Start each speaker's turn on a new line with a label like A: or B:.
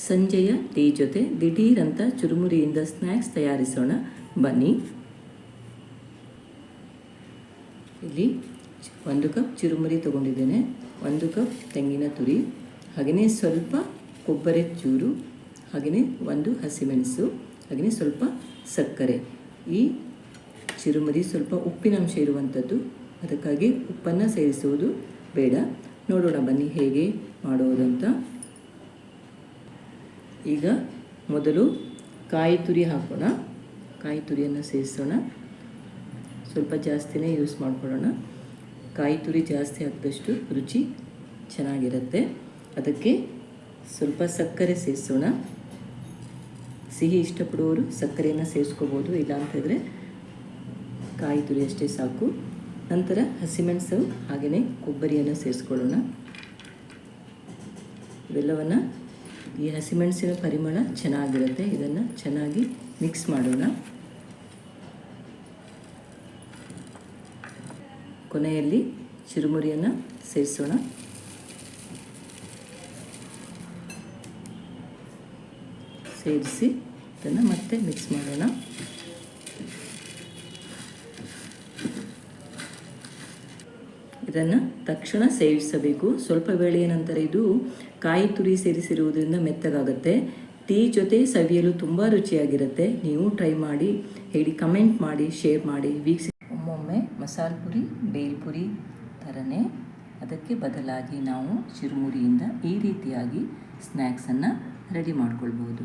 A: ಸಂಜೆಯ ಟೀ ಜೊತೆ ದಿಢೀರಂತ ಚುರುಮುರಿಯಿಂದ ಸ್ನ್ಯಾಕ್ಸ್ ತಯಾರಿಸೋಣ ಬನ್ನಿ. ಇಲ್ಲಿ 1 ಕಪ್ ಚುರುಮುರಿ ತೊಗೊಂಡಿದ್ದೇನೆ, 1 ಕಪ್ ತೆಂಗಿನ ತುರಿ, ಹಾಗೆಯೇ ಸ್ವಲ್ಪ ಕೊಬ್ಬರಿ ಚೂರು, ಹಾಗೆಯೇ 1 ಹಸಿಮೆಣಸು, ಹಾಗೆಯೇ ಸ್ವಲ್ಪ ಸಕ್ಕರೆ. ಈ ಚುರುಮುರಿ ಸ್ವಲ್ಪ ಉಪ್ಪಿನಂಶ ಇರುವಂಥದ್ದು, ಅದಕ್ಕಾಗಿ ಉಪ್ಪನ್ನು ಸೇರಿಸುವುದು ಬೇಡ. ನೋಡೋಣ ಬನ್ನಿ ಹೇಗೆ ಮಾಡೋದಂತ. ಈಗ ಮೊದಲು ಕಾಯಿ ತುರಿ ಹಾಕೋಣ. ಕಾಯಿ ತುರಿಯನ್ನು ಸೇರಿಸೋಣ. ಸ್ವಲ್ಪ ಜಾಸ್ತಿನೇ ಯೂಸ್ ಮಾಡ್ಕೊಳ್ಳೋಣ. ಕಾಯಿ ತುರಿ ಜಾಸ್ತಿ ಹಾಕಿದಷ್ಟು ರುಚಿ ಚೆನ್ನಾಗಿರುತ್ತೆ. ಅದಕ್ಕೆ ಸ್ವಲ್ಪ ಸಕ್ಕರೆ ಸೇರಿಸೋಣ. ಸಿಹಿ ಇಷ್ಟಪಡುವವರು ಸಕ್ಕರೆಯನ್ನು ಸೇರಿಸ್ಕೋಬೋದು, ಇಲ್ಲಾಂತಿದ್ರೆ ಕಾಯಿ ತುರಿ ಅಷ್ಟೇ ಸಾಕು. ನಂತರ ಹಸಿಮೆಣಸು ಹಾಗೆಯೇ ಕೊಬ್ಬರಿಯನ್ನು ಸೇರಿಸ್ಕೊಳ್ಳೋಣ. ಇವೆಲ್ಲವನ್ನು, ಈ ಹಸಿಮೆಣಸಿನ ಪರಿಮಳ ಚೆನ್ನಾಗಿರುತ್ತೆ. ಇದನ್ನು ಚೆನ್ನಾಗಿ ಮಿಕ್ಸ್ ಮಾಡೋಣ. ಕೊನೆಯಲ್ಲಿ ಚುರುಮುರಿಯನ್ನು ಸೇರಿಸೋಣ. ಸೇರಿಸಿ ಇದನ್ನು ಮತ್ತೆ ಮಿಕ್ಸ್ ಮಾಡೋಣ. ಇದನ್ನು ತಕ್ಷಣ ಸೇವಿಸಬೇಕು. ಸ್ವಲ್ಪ ವೇಳೆಯ ನಂತರ ಇದು ಕಾಯಿ ತುರಿ ಸೇರಿಸಿರುವುದರಿಂದ ಮೆತ್ತಗಾಗುತ್ತೆ. ಟೀ ಜೊತೆ ಸವಿಯಲು ತುಂಬ ರುಚಿಯಾಗಿರುತ್ತೆ. ನೀವು ಟ್ರೈ ಮಾಡಿ ಹೇಳಿ, ಕಮೆಂಟ್ ಮಾಡಿ, ಶೇರ್ ಮಾಡಿ, ವೀಕ್ಷಿಸಿ. ಒಮ್ಮೊಮ್ಮೆ ಮಸಾಲೆ ಪುರಿ, ಬೇಲ್ಪುರಿ ಥರನೇ ಅದಕ್ಕೆ ಬದಲಾಗಿ ನಾವು ಚುರುಮುರಿಯಿಂದ ಈ ರೀತಿಯಾಗಿ ಸ್ನ್ಯಾಕ್ಸನ್ನು ರೆಡಿ ಮಾಡ್ಕೊಳ್ಬೋದು.